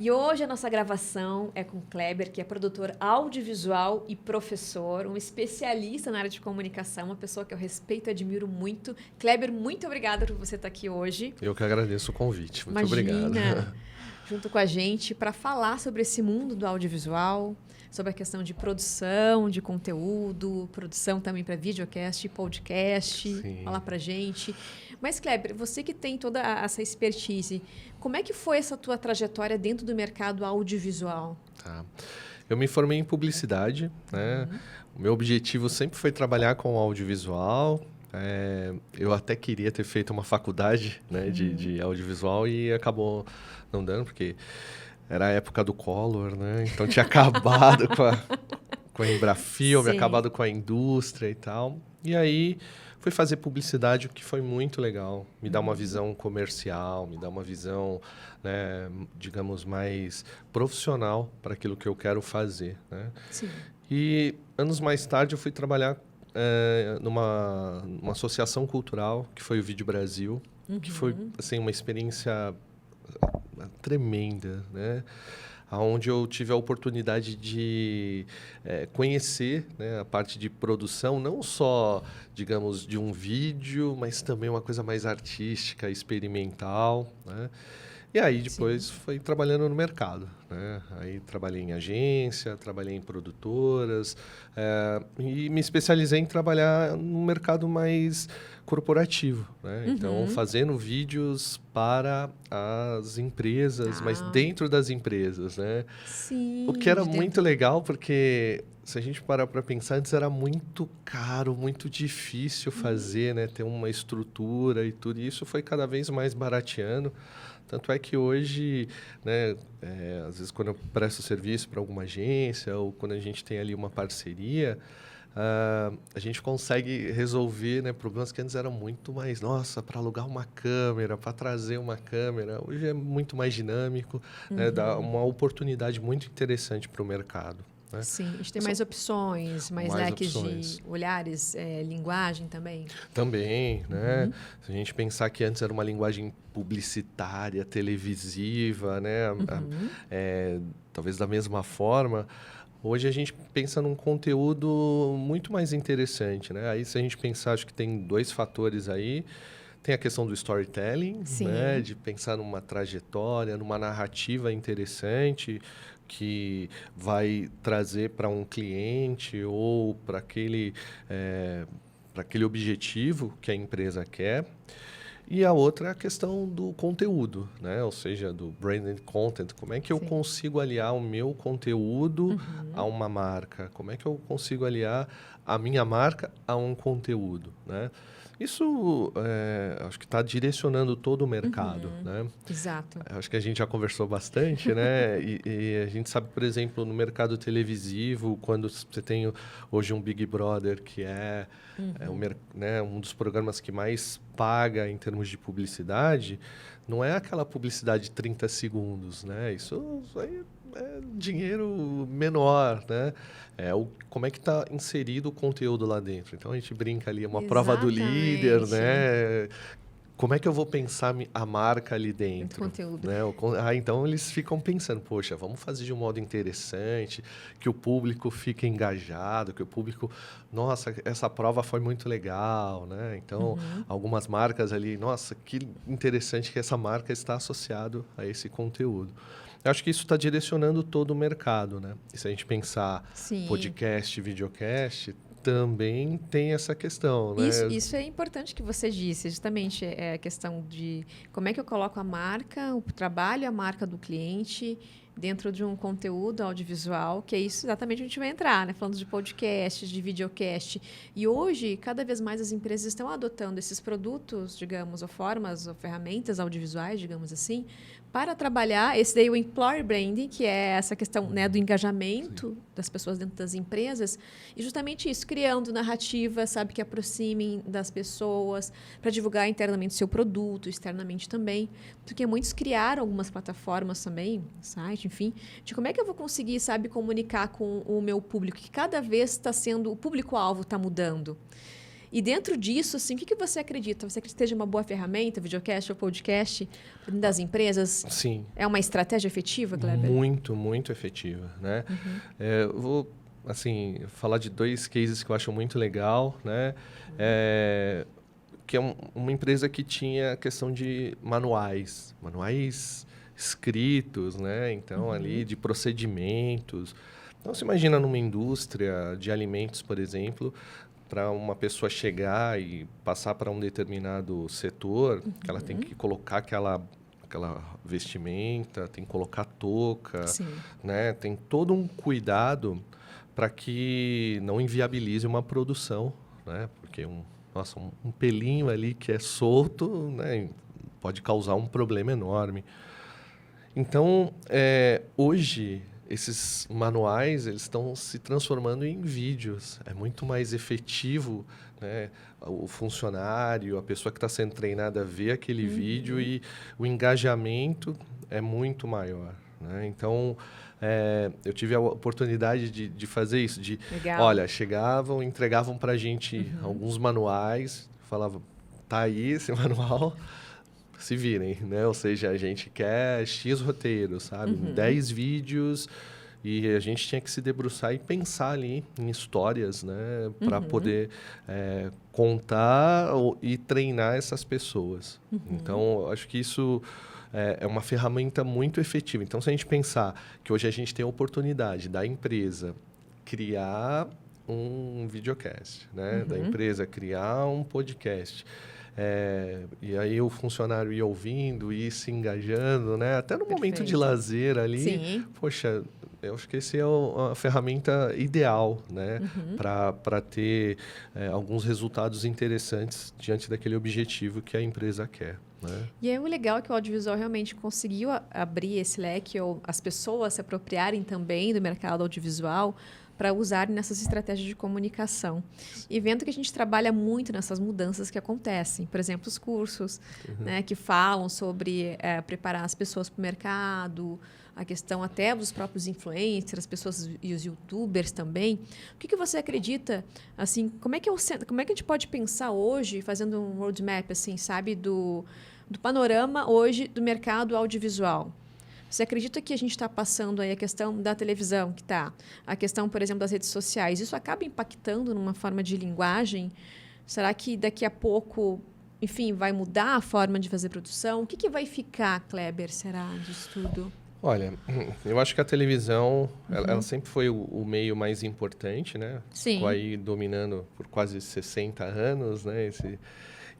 E hoje a nossa gravação é com Kleber, que é produtor audiovisual e professor, um especialista na área de comunicação, uma pessoa que eu respeito e admiro muito. Kleber, muito obrigada por você estar aqui hoje. Eu que agradeço o convite. Muito Imagina, obrigado. Junto com a gente para falar sobre esse mundo do audiovisual, sobre a questão de produção, de conteúdo, produção também para videocast, podcast, Sim. falar para gente. Mas, Kleber, você que tem toda essa expertise, como é que foi essa tua trajetória dentro do mercado audiovisual? Tá. Eu me formei em publicidade, né? O meu objetivo sempre foi trabalhar com audiovisual. Eu até queria ter feito uma faculdade, né, de audiovisual e acabou não dando, porque era a época do Collor, né? Então tinha acabado com a Embrafilme, acabado com a indústria e tal. E aí fui fazer publicidade, o que foi muito legal. Me dá uma visão comercial, me dá uma visão, né, digamos, mais profissional para aquilo que eu quero fazer, né? Sim. E anos mais tarde eu fui trabalhar numa associação cultural, que foi o Vídeo Brasil, que foi assim, uma experiência tremenda, né? Onde eu tive a oportunidade de conhecer, né, a parte de produção, não só, digamos, de um vídeo, mas também uma coisa mais artística, experimental, né? E aí depois fui trabalhando no mercado, né? Aí trabalhei em agência, trabalhei em produtoras e me especializei em trabalhar no mercado mais corporativo, né? Então, fazendo vídeos para as empresas, mas dentro das empresas, né? Sim. O que era muito legal, porque se a gente parar para pensar, antes era muito caro, muito difícil fazer, né? Ter uma estrutura e tudo. E isso foi cada vez mais barateando. Tanto é que hoje, né, às vezes quando eu presto serviço para alguma agência ou quando a gente tem ali uma parceria, a gente consegue resolver, né, problemas que antes eram muito mais, nossa, para alugar uma câmera, para trazer uma câmera. Hoje é muito mais dinâmico, né, dá uma oportunidade muito interessante para o mercado. Né? Sim, a gente tem mais opções, mais leques de olhares, linguagem também. Também, né? Se a gente pensar que antes era uma linguagem publicitária, televisiva, né? Talvez da mesma forma, hoje a gente pensa num conteúdo muito mais interessante, né? Aí se a gente pensar, acho que tem dois fatores aí. Tem a questão do storytelling, né? De pensar numa trajetória, numa narrativa interessante que vai trazer para um cliente ou para aquele objetivo que a empresa quer. E a outra é a questão do conteúdo, né? Ou seja, do branded content. Como é que eu consigo aliar o meu conteúdo a uma marca? Como é que eu consigo aliar a minha marca a um conteúdo, né? Isso, acho que está direcionando todo o mercado, né? Exato. Acho que a gente já conversou bastante, né? E a gente sabe, por exemplo, no mercado televisivo, quando você tem hoje um Big Brother, que né, um dos programas que mais paga em termos de publicidade, não é aquela publicidade de 30 segundos, né? Isso aí é dinheiro menor, né? Como é que está inserido o conteúdo lá dentro. Então, a gente brinca ali, uma prova do líder, né? Como é que eu vou pensar a marca ali dentro? Conteúdo. Né? Então, eles ficam pensando, poxa, vamos fazer de um modo interessante, que o público fique engajado, que o público... Nossa, essa prova foi muito legal, né? Então, algumas marcas ali, nossa, que interessante que essa marca está associada a esse conteúdo. Eu acho que isso está direcionando todo o mercado, né? E se a gente pensar podcast, videocast, também tem essa questão, né? Isso é importante que você disse, justamente a questão de como é que eu coloco a marca, o trabalho, a marca do cliente dentro de um conteúdo audiovisual, que é isso exatamente a gente vai entrar, né? Falando de podcast, de videocast. E hoje, cada vez mais as empresas estão adotando esses produtos, digamos, ou formas, ou ferramentas audiovisuais, digamos assim, para trabalhar esse daí o employer branding, que é essa questão, né, do engajamento das pessoas dentro das empresas, e justamente isso, criando narrativas, sabe, que aproximem das pessoas, para divulgar internamente seu produto, externamente também, porque muitos criaram algumas plataformas também, site, enfim, de como é que eu vou conseguir, sabe, comunicar com o meu público, que cada vez está sendo, o público-alvo está mudando. E dentro disso, assim, o que você acredita? Você acredita que seja uma boa ferramenta, videocast ou podcast, das empresas? Sim. É uma estratégia efetiva, Kleber? Muito, muito efetiva, né? Eu vou, assim, falar de 2 cases que eu acho muito legal, né? Que é uma empresa que tinha a questão de manuais escritos, né? Então, ali de procedimentos. Então, você imagina numa indústria de alimentos, por exemplo, para uma pessoa chegar e passar para um determinado setor, que ela tem que colocar aquela vestimenta, tem que colocar touca, Sim. né? Tem todo um cuidado para que não inviabilize uma produção, né? Porque um pelinho ali que é solto, né? Pode causar um problema enorme. Então, hoje, esses manuais eles estão se transformando em vídeos. É muito mais efetivo, né? O funcionário, a pessoa que está sendo treinada ver aquele vídeo e o engajamento é muito maior, né? Então, eu tive a oportunidade de fazer isso. Legal. Olha, chegavam, entregavam para a gente alguns manuais, falavam, tá aí esse manual, se virem, né? Ou seja, a gente quer X roteiros, sabe? 10 vídeos e a gente tinha que se debruçar e pensar ali em histórias, né? Para poder contar e treinar essas pessoas. Então, acho que isso é uma ferramenta muito efetiva. Então, se a gente pensar que hoje a gente tem a oportunidade da empresa criar um videocast, né? Da empresa criar um podcast. E aí o funcionário ia ouvindo, ia se engajando, né? Até no momento de lazer ali. Sim. Poxa, eu acho que esse é a ferramenta ideal, né? Para ter alguns resultados interessantes diante daquele objetivo que a empresa quer. Né? E é o legal que o audiovisual realmente conseguiu abrir esse leque, ou as pessoas se apropriarem também do mercado audiovisual para usarem nessas estratégias de comunicação. E vendo que a gente trabalha muito nessas mudanças que acontecem. Por exemplo, os cursos né, que falam sobre preparar as pessoas para o mercado, a questão até dos próprios influencers, as pessoas e os youtubers também. O que você acredita, assim, como é que a gente pode pensar hoje, fazendo um roadmap, assim, sabe, do panorama hoje do mercado audiovisual? Você acredita que a gente está passando aí a questão da televisão, a questão, por exemplo, das redes sociais, isso acaba impactando numa forma de linguagem? Será que daqui a pouco, enfim, vai mudar a forma de fazer produção? O que vai ficar, Kleber, será, disso tudo? Olha, eu acho que a televisão, ela sempre foi o meio mais importante, né? Sim. Ficou aí dominando por quase 60 anos, né?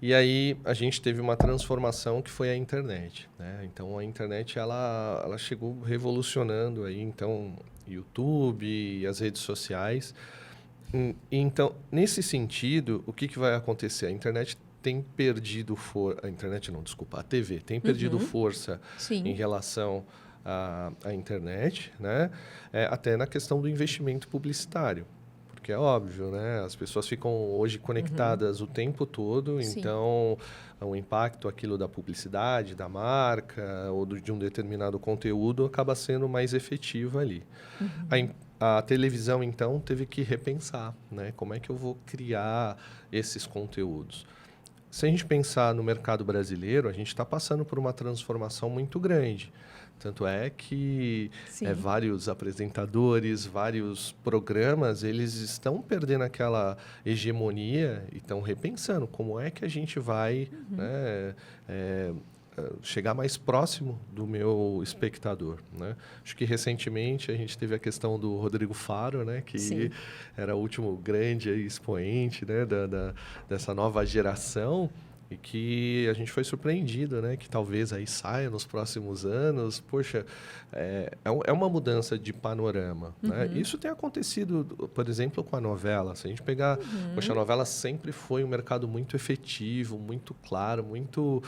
E aí a gente teve uma transformação que foi a internet, né? Então a internet ela chegou revolucionando aí, então YouTube e as redes sociais. Então nesse sentido, o que vai acontecer? A internet tem perdido a TV tem perdido força Sim. em relação à internet, né? Até na questão do investimento publicitário. Porque é óbvio, né? As pessoas ficam hoje conectadas o tempo todo, Sim. então o impacto aquilo da publicidade, da marca ou de um determinado conteúdo acaba sendo mais efetivo ali. A televisão, então, teve que repensar, né? Como é que eu vou criar esses conteúdos? Se a gente pensar no mercado brasileiro, a gente está passando por uma transformação muito grande. Tanto é que vários apresentadores, vários programas, eles estão perdendo aquela hegemonia e estão repensando como é que a gente vai né, chegar mais próximo do meu espectador. Né? Acho que recentemente a gente teve a questão do Rodrigo Faro, né, que era o último grande expoente né, dessa nova geração. E que a gente foi surpreendido, né? Que talvez aí saia nos próximos anos. Poxa, é uma mudança de panorama. Né? Isso tem acontecido, por exemplo, com a novela. Se a gente pegar... Poxa, a novela sempre foi um mercado muito efetivo, muito claro, muito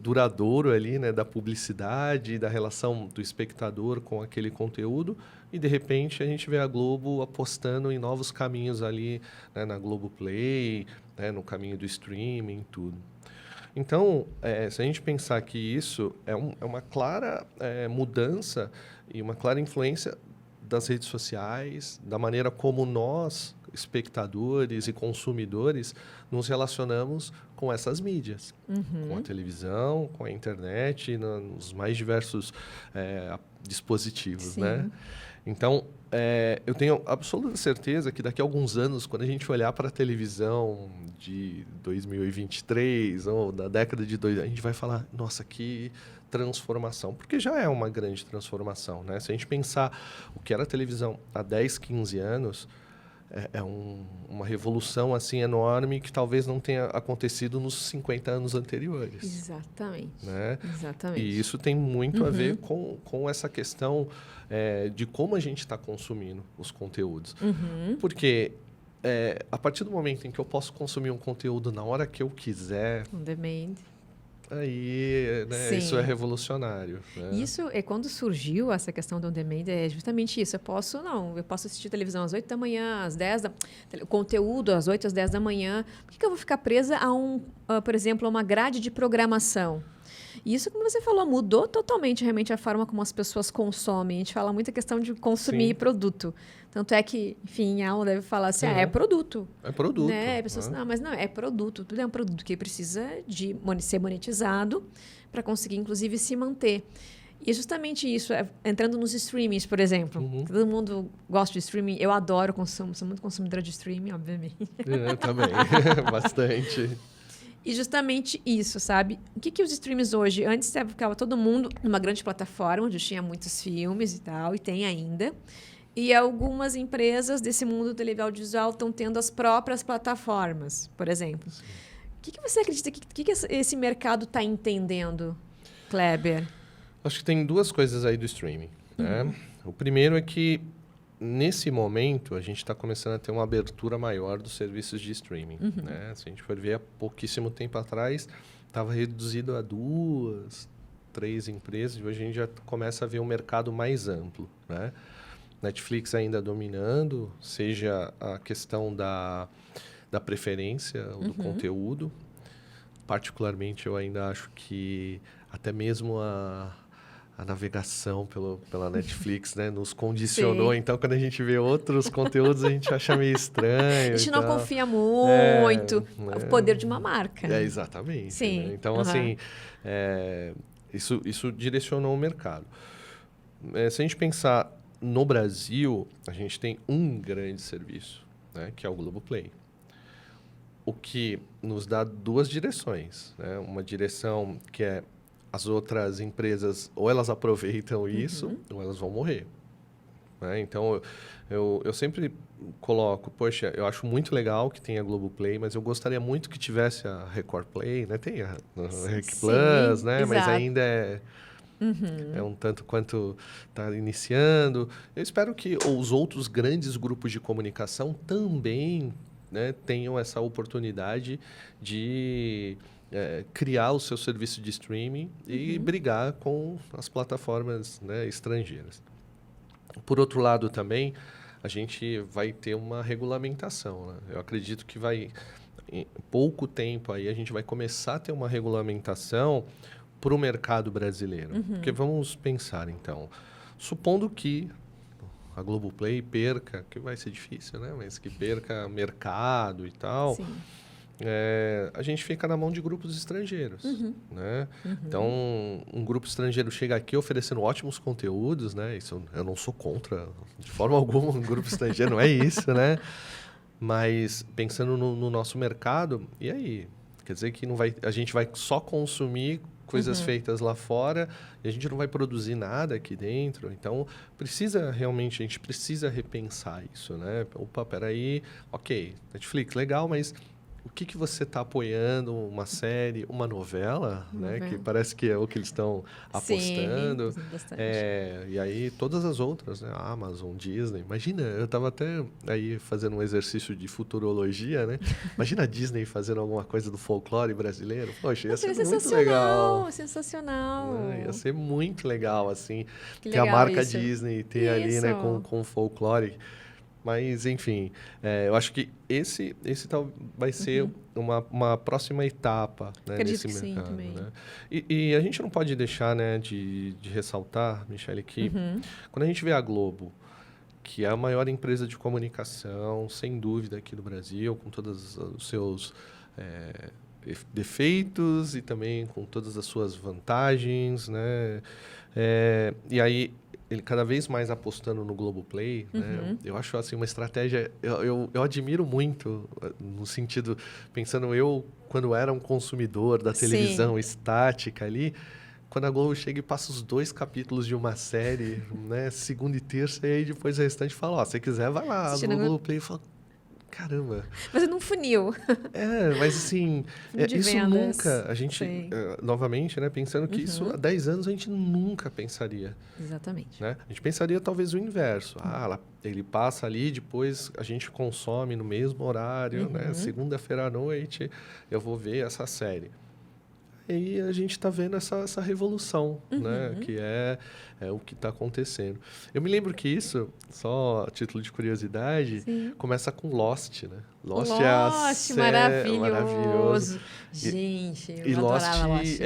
duradouro ali, né? Da publicidade, da relação do espectador com aquele conteúdo. E, de repente, a gente vê a Globo apostando em novos caminhos ali, né? Na Globoplay, né, no caminho do streaming, tudo. Então, se a gente pensar que isso é uma clara mudança e uma clara influência das redes sociais, da maneira como nós espectadores e consumidores, nos relacionamos com essas mídias. Com a televisão, com a internet, nos mais diversos dispositivos, né? Então, eu tenho absoluta certeza que daqui a alguns anos, quando a gente olhar para a televisão de 2023 ou da década de 2000, a gente vai falar, nossa, que transformação. Porque já é uma grande transformação, né? Se a gente pensar o que era a televisão há 10, 15 anos, uma revolução assim enorme que talvez não tenha acontecido nos 50 anos anteriores. Exatamente. Né? Exatamente. E isso tem muito a ver com essa questão de como a gente está consumindo os conteúdos. Porque a partir do momento em que eu posso consumir um conteúdo na hora que eu quiser... On demand. Aí, né, isso é revolucionário. Né? Isso é quando surgiu essa questão do on demand, é justamente isso. Eu posso assistir televisão às 8 da manhã, às 10 da... Conteúdo às 8, às 10 da manhã. Por que eu vou ficar presa a por exemplo, a uma grade de programação? E isso, como você falou, mudou totalmente realmente a forma como as pessoas consomem. A gente fala muito a questão de consumir produto. Tanto é que, enfim, a aula deve falar assim, é produto. É produto. Né? As pessoas, não, é produto. Tudo é um produto que precisa de ser monetizado para conseguir, inclusive, se manter. E justamente isso, entrando nos streamings, por exemplo. Todo mundo gosta de streaming. Eu adoro consumo, sou muito consumidora de streaming, obviamente. Eu também, bastante. E justamente isso, sabe? O que os streams hoje... Antes ficava todo mundo numa grande plataforma, onde tinha muitos filmes e tal, e tem ainda. E algumas empresas desse mundo do audiovisual estão tendo as próprias plataformas, por exemplo. Sim. O que você acredita? O que esse mercado está entendendo, Kleber? Acho que tem duas coisas aí do streaming. Né? O primeiro é que, nesse momento, a gente está começando a ter uma abertura maior dos serviços de streaming. Né? Se a gente for ver, há pouquíssimo tempo atrás, estava reduzido a 2, 3 empresas, e hoje a gente já começa a ver um mercado mais amplo. Né? Netflix ainda dominando, seja a questão da preferência ou do conteúdo. Particularmente, eu ainda acho que até mesmo a navegação pela Netflix, né, nos condicionou. Sim. Então, quando a gente vê outros conteúdos, a gente acha meio estranho. A gente não confia muito no poder de uma marca. Exatamente. Sim. Né? Então, assim, isso direcionou o mercado. Se a gente pensar no Brasil, a gente tem um grande serviço, né, que é o Globoplay. O que nos dá duas direções. Né? Uma direção que é as outras empresas, ou elas aproveitam isso, ou elas vão morrer. Né? Então, eu sempre coloco, poxa, eu acho muito legal que tenha Globoplay, mas eu gostaria muito que tivesse a Record Play, né? Tem a Rec Plus, né? Mas ainda é um tanto quanto está iniciando. Eu espero que os outros grandes grupos de comunicação também, né, tenham essa oportunidade de criar o seu serviço de streaming e brigar com as plataformas, né, estrangeiras. Por outro lado, também, a gente vai ter uma regulamentação. Né? Eu acredito que em pouco tempo, aí, a gente vai começar a ter uma regulamentação para o mercado brasileiro. Porque vamos pensar, então, supondo que a Globoplay perca, que vai ser difícil, né? Mas que perca mercado e tal, a gente fica na mão de grupos estrangeiros. Né? Então, um grupo estrangeiro chega aqui oferecendo ótimos conteúdos, né? Isso eu não sou contra, de forma alguma, um grupo estrangeiro, não é isso, né? Mas pensando no nosso mercado, e aí? Quer dizer que a gente vai só consumir coisas feitas lá fora e a gente não vai produzir nada aqui dentro. Então, a gente precisa repensar isso, né? Opa, peraí, ok, Netflix, legal, mas o que você está apoiando? Uma série, uma novela, né? Que parece que é o que eles estão apostando. Sim, bastante. E aí, todas as outras, né? Amazon, Disney. Imagina, eu estava até aí fazendo um exercício de futurologia, né? Imagina a Disney fazendo alguma coisa do folclore brasileiro. Poxa, ia ser muito legal. Sensacional. Ia ser muito legal, assim, que ter a marca isso. Disney, ter ali, né, com folclore. Mas, enfim, eu acho que esse vai ser uma próxima etapa, né, nesse mercado. Sim, também. Né? E a gente não pode deixar, né, de ressaltar, Michele, que quando a gente vê a Globo que é a maior empresa de comunicação, sem dúvida, aqui no Brasil, com todos os seus defeitos e também com todas as suas vantagens, né? E aí, ele cada vez mais apostando no Globoplay, né? Eu acho assim uma estratégia... Eu admiro muito, no sentido... Pensando quando era um consumidor da televisão estática ali... Quando a Globo chega e passa os 2 capítulos de uma série, né? Segunda e terça, e aí depois o restante fala, se você quiser, vai lá no Globoplay e fala, caramba. Mas não funil. Mas assim, isso vendas. Nunca, a gente, novamente, né? Pensando que isso há 10 anos a gente nunca pensaria. Exatamente. Né? A gente pensaria talvez o inverso. Ele passa ali, depois a gente consome no mesmo horário, né? Segunda-feira à noite, eu vou ver essa série. E a gente está vendo essa revolução, né? Que é o que está acontecendo. Eu me lembro que isso, só a título de curiosidade, começa com Lost, né? Lost é a série maravilhoso. Gente, eu adorava Lost.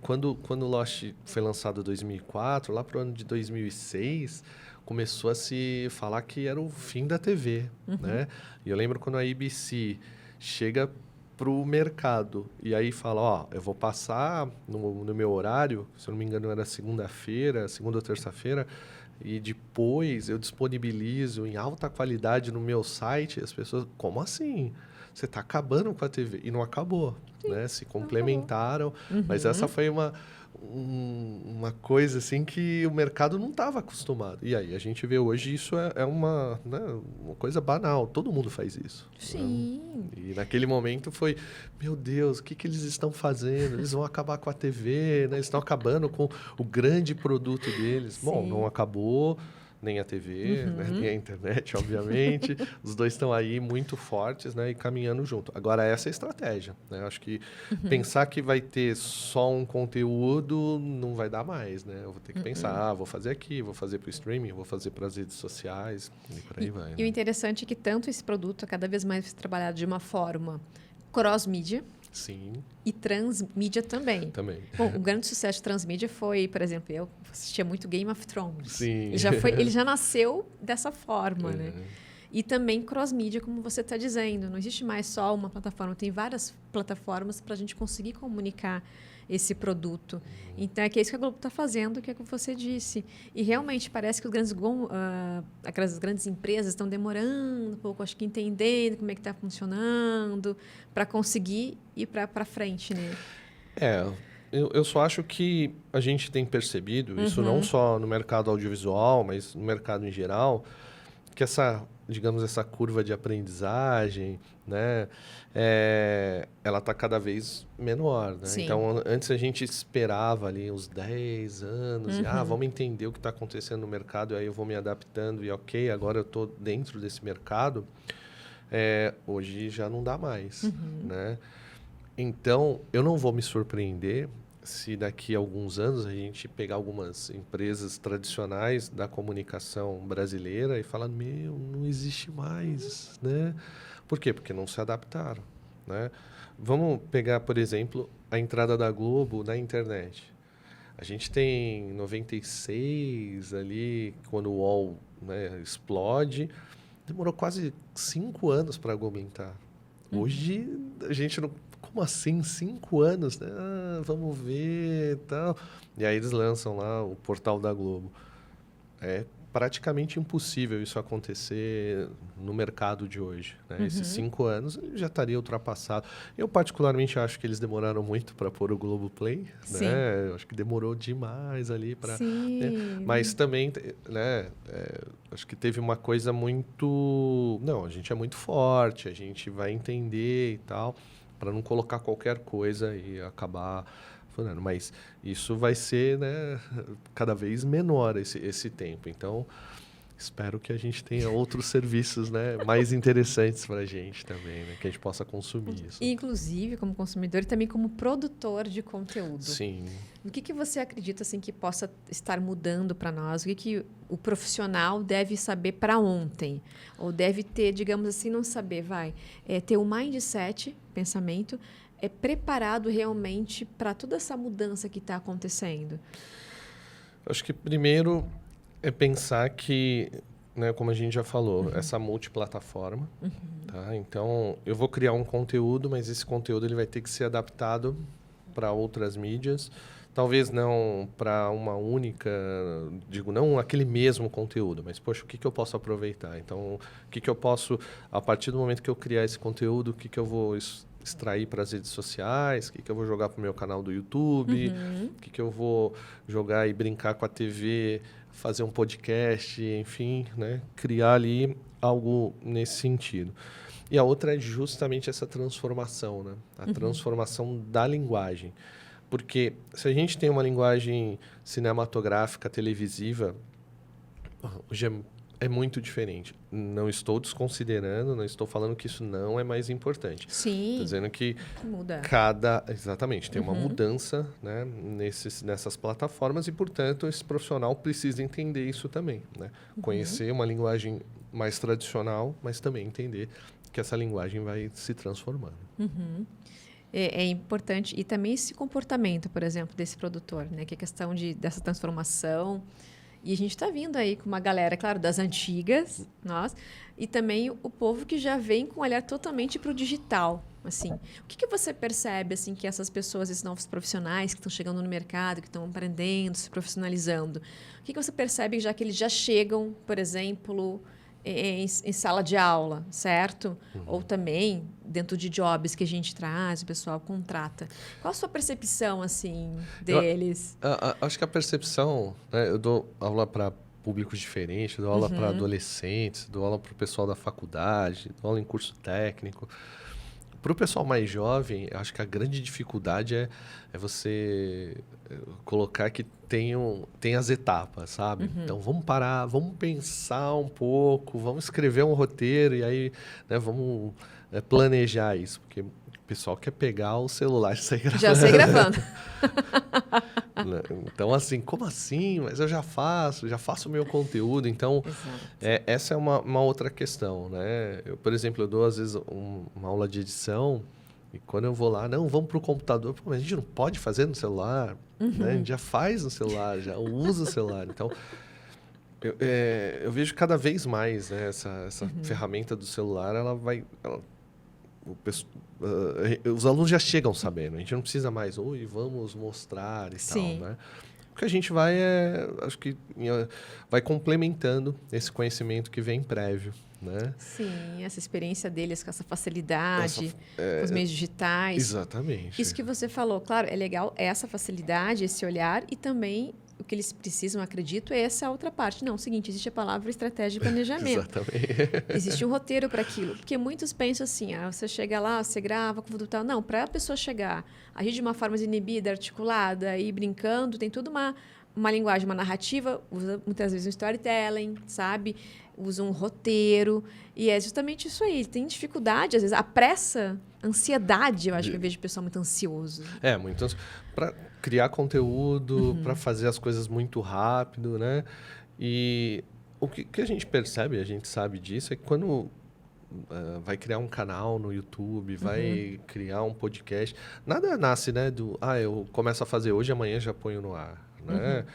Quando Lost foi lançado em 2004, lá para o ano de 2006, começou a se falar que era o fim da TV, né? E eu lembro quando a ABC chega para o mercado e aí fala, eu vou passar no meu horário, se eu não me engano era segunda ou terça-feira, e depois eu disponibilizo em alta qualidade no meu site. As pessoas, como assim? Você está acabando com a TV. E não acabou, né? Se complementaram, mas essa foi uma coisa assim que o mercado não estava acostumado. E aí a gente vê hoje isso é uma coisa banal. Todo mundo faz isso. Sim. Né? E naquele momento foi, meu Deus, o que eles estão fazendo? Eles vão acabar com a TV, né? Eles estão acabando com o grande produto deles. Sim. Bom, não acabou nem a TV, né? Nem a internet, obviamente. Os dois estão aí muito fortes, né? E caminhando junto. Agora, essa é a estratégia, né? Acho que pensar que vai ter só um conteúdo não vai dar mais, né? Eu vou ter que pensar, vou fazer aqui, vou fazer para o streaming, vou fazer para as redes sociais e por aí vai. E o interessante é que tanto esse produto é cada vez mais trabalhado de uma forma cross-mídia. Sim. E transmídia também. Bom, o grande sucesso de transmídia foi, por exemplo, eu assistia muito Game of Thrones. Sim. Ele já nasceu dessa forma, né? E também cross-mídia, como você está dizendo. Não existe mais só uma plataforma, tem várias plataformas para a gente conseguir comunicar esse produto. Então, é isso que a Globo está fazendo, que é o que você disse. E realmente parece que aquelas grandes empresas estão demorando um pouco, acho que entendendo como é que está funcionando, para conseguir ir para frente, né? Eu só acho que a gente tem percebido, isso não só no mercado audiovisual, mas no mercado em geral, que essa curva de aprendizagem, né, ela está cada vez menor, né? Então, antes a gente esperava ali uns 10 anos, e vamos entender o que está acontecendo no mercado, e aí eu vou me adaptando, e ok, agora eu estou dentro desse mercado. Hoje já não dá mais, né? Então, eu não vou me surpreender se daqui a alguns anos a gente pegar algumas empresas tradicionais da comunicação brasileira e falar, não existe mais, né? Por quê? Porque não se adaptaram, né? Vamos pegar, por exemplo, a entrada da Globo na internet. A gente tem 96 ali, quando o UOL, né, explode, demorou quase 5 anos para argumentar. Hoje, a gente não... Como assim? 5 anos? Né? Vamos ver e tal. E aí eles lançam lá o portal da Globo. É praticamente impossível isso acontecer no mercado de hoje. Né? Esses 5 anos já estaria ultrapassado. Eu, particularmente, acho que eles demoraram muito para pôr o Globoplay. Né? Eu acho que demorou demais ali para... Né? Mas também, né? Acho que teve uma coisa muito... Não, a gente é muito forte, a gente vai entender e tal, para não colocar qualquer coisa e acabar falando. Mas isso vai ser, né, cada vez menor esse tempo. Então, espero que a gente tenha outros serviços, né, mais interessantes para a gente também, né, que a gente possa consumir isso. Inclusive, como consumidor e também como produtor de conteúdo. Sim. O que você acredita assim, que possa estar mudando para nós? O que o profissional deve saber para ontem? Ou deve ter, digamos assim, não saber, ter um mindset, pensamento, preparado realmente para toda essa mudança que está acontecendo? Acho que primeiro é pensar que né, como a gente já falou, essa multiplataforma. Tá? Então, eu vou criar um conteúdo, mas esse conteúdo ele vai ter que ser adaptado para outras mídias. Talvez não para uma única, digo, não aquele mesmo conteúdo, mas, poxa, o que eu posso aproveitar? Então, o que eu posso, a partir do momento que eu criar esse conteúdo, o que eu vou extrair para as redes sociais, o que eu vou jogar para o meu canal do YouTube, o que eu vou jogar e brincar com a TV, fazer um podcast, enfim, né? Criar ali algo nesse sentido. E a outra é justamente essa transformação, né? A transformação da linguagem. Porque se a gente tem uma linguagem cinematográfica, televisiva, hoje é muito diferente. Não estou desconsiderando, não estou falando que isso não é mais importante. Sim. Estou dizendo que muda. Exatamente, tem uma mudança, né, nessas plataformas e, portanto, esse profissional precisa entender isso também. Né? Conhecer uma linguagem mais tradicional, mas também entender que essa linguagem vai se transformando. É importante. E também esse comportamento, por exemplo, desse produtor, né? Que é a questão dessa transformação. E a gente está vindo aí com uma galera, claro, das antigas, nós, e também o povo que já vem com um olhar totalmente para o digital. Assim, o que você percebe assim, que essas pessoas, esses novos profissionais que estão chegando no mercado, que estão aprendendo, se profissionalizando, o que você percebe já que eles já chegam, por exemplo, em sala de aula, certo? Ou também dentro de jobs que a gente traz, o pessoal contrata. Qual a sua percepção assim deles? Acho que a percepção, né, eu dou aula para públicos diferentes, dou aula para adolescentes, dou aula para o pessoal da faculdade, dou aula em curso técnico. Para o pessoal mais jovem, acho que a grande dificuldade é você colocar que tem as etapas, sabe? Então, vamos parar, vamos pensar um pouco, vamos escrever um roteiro e aí, né, vamos planejar isso. Porque o pessoal quer pegar o celular e sair gravando. Já sei gravando. Então, assim, como assim? Mas eu já faço o meu conteúdo. Então, essa é uma outra questão, né? Eu, por exemplo, eu dou, às vezes, uma aula de edição e quando eu vou lá, não, vamos para o computador. Pô, mas a gente não pode fazer no celular, né? A gente já faz no celular, já usa o celular. Então, eu vejo cada vez mais, né, essa ferramenta do celular, os alunos já chegam sabendo, a gente não precisa mais, vamos mostrar e Sim. tal, né? O que a gente vai acho que vai complementando esse conhecimento que vem prévio, né? Sim, essa experiência deles com essa facilidade, com os meios digitais. Exatamente. Isso que você falou, claro, é legal essa facilidade, esse olhar e também o que eles precisam, acredito, é essa outra parte. Não, é o seguinte, existe a palavra estratégia de planejamento. Exatamente. Existe um roteiro para aquilo. Porque muitos pensam assim, você chega lá, você grava, com tal. Não, para a pessoa chegar, agir de uma forma desinibida, articulada e brincando, tem toda uma linguagem, uma narrativa, usa muitas vezes um storytelling, sabe? Usa um roteiro. E é justamente isso aí. Tem dificuldade, às vezes, a pressa, ansiedade, eu acho que eu vejo o pessoal muito ansioso. Muito ansioso. Para criar conteúdo, para fazer as coisas muito rápido, né? E o que a gente percebe, a gente sabe disso, é que quando vai criar um canal no YouTube, vai criar um podcast, nada nasce, né, eu começo a fazer hoje, amanhã já ponho no ar, né?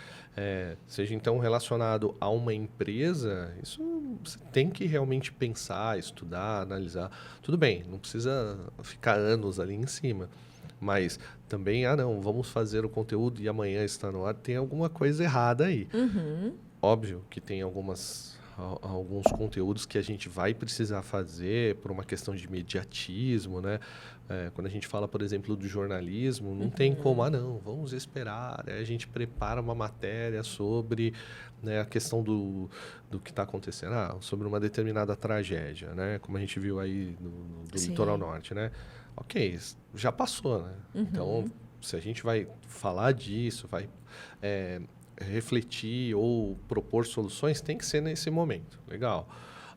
Seja então relacionado a uma empresa, isso você tem que realmente pensar, estudar, analisar. Tudo bem, não precisa ficar anos ali em cima, mas também, não, vamos fazer o conteúdo e amanhã está no ar, tem alguma coisa errada aí. Óbvio que tem alguns conteúdos que a gente vai precisar fazer por uma questão de imediatismo, né? Quando a gente fala, por exemplo, do jornalismo, não tem como, não, vamos esperar. A gente prepara uma matéria sobre, né, a questão do que está acontecendo, sobre uma determinada tragédia, né? Como a gente viu aí do Litoral Norte, né? Ok, já passou, né? Então, se a gente vai falar disso, vai refletir ou propor soluções, tem que ser nesse momento. Legal.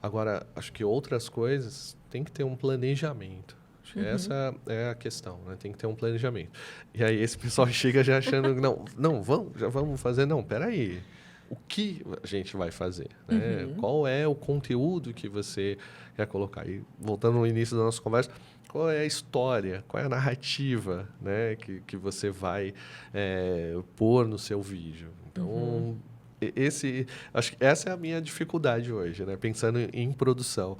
Agora, acho que outras coisas tem que ter um planejamento. Acho que essa é a questão, né? Tem que ter um planejamento. E aí esse pessoal chega já achando, já vamos fazer. Não, peraí. O que a gente vai fazer? Né? Qual é o conteúdo que você quer colocar? E voltando no início da nossa conversa, qual é a história, qual é a narrativa, né, que você vai pôr no seu vídeo? Então, Acho que essa é a minha dificuldade hoje, né? Pensando em produção.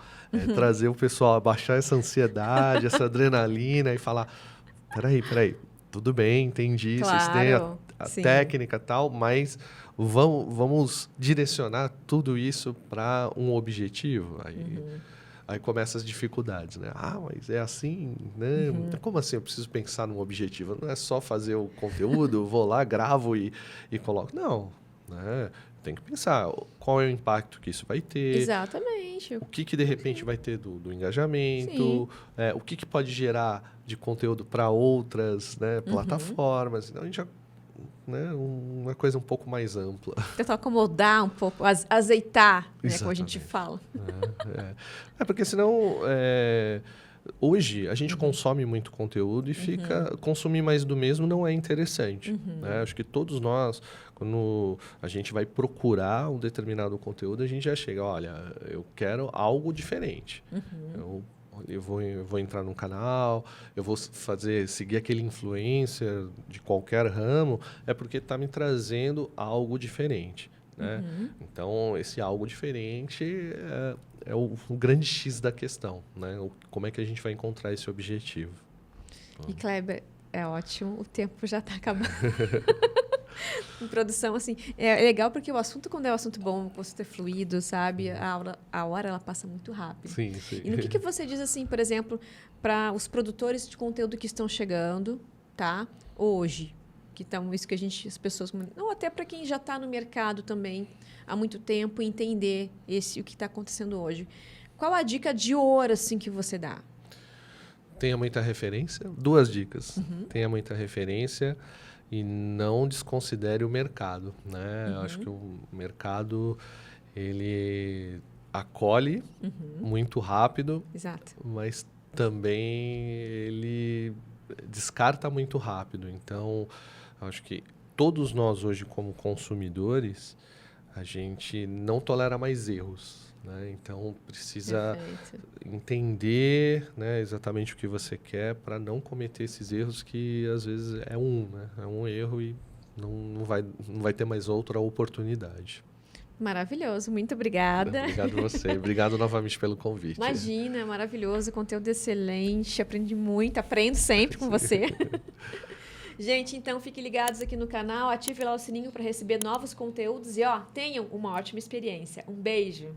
Trazer o pessoal a baixar essa ansiedade, essa adrenalina e falar, peraí, tudo bem, entendi, vocês têm Claro, a sim. técnica e tal, mas vamos direcionar tudo isso para um objetivo. Aí começam as dificuldades, né? Ah, mas é assim, né? Como assim eu preciso pensar num objetivo? Não é só fazer o conteúdo, vou lá, gravo e coloco. Não, né? Tem que pensar qual é o impacto que isso vai ter, Exatamente. o que de repente vai ter do Sim. engajamento, o que pode gerar de conteúdo para outras, né, plataformas. Então, a gente já, né, uma coisa um pouco mais ampla. Tentar acomodar um pouco, azeitar, né, como a gente Exatamente. fala. Porque senão, hoje a gente consome muito conteúdo e consumir mais do mesmo não é interessante. Né? Acho que todos nós, quando a gente vai procurar um determinado conteúdo, a gente já chega, olha, eu quero algo diferente. Eu vou entrar num canal, eu vou seguir aquele influencer de qualquer ramo, é porque está me trazendo algo diferente. Né? Então, esse algo diferente é o grande X da questão. Né? Como é que a gente vai encontrar esse objetivo? E, Kleber, é ótimo, o tempo já está acabando. Em produção, assim, é legal porque o assunto, quando é um assunto bom, o assunto é fluido, sabe? A hora ela passa muito rápido. Sim. E no que você diz, assim, por exemplo, para os produtores de conteúdo que estão chegando, tá? Hoje, que estão, isso que as pessoas, ou até para quem já está no mercado também há muito tempo, entender o que está acontecendo hoje. Qual a dica de ouro, assim, que você dá? Tenha muita referência. 2 dicas. Tenha muita referência e não desconsidere o mercado, né? Eu acho que o mercado, ele acolhe muito rápido, Exato. mas também ele descarta muito rápido. Então, acho que todos nós hoje, como consumidores, a gente não tolera mais erros. Né? Então, precisa entender, né, exatamente o que você quer para não cometer esses erros que, às vezes, né? É um erro e não vai ter mais outra oportunidade. Maravilhoso, muito obrigada. Obrigado a você, obrigado novamente pelo convite. Imagina, maravilhoso, conteúdo excelente, aprendi muito, aprendo sempre com você. Gente, então fiquem ligados aqui no canal, ative lá o sininho para receber novos conteúdos e tenham uma ótima experiência. Um beijo!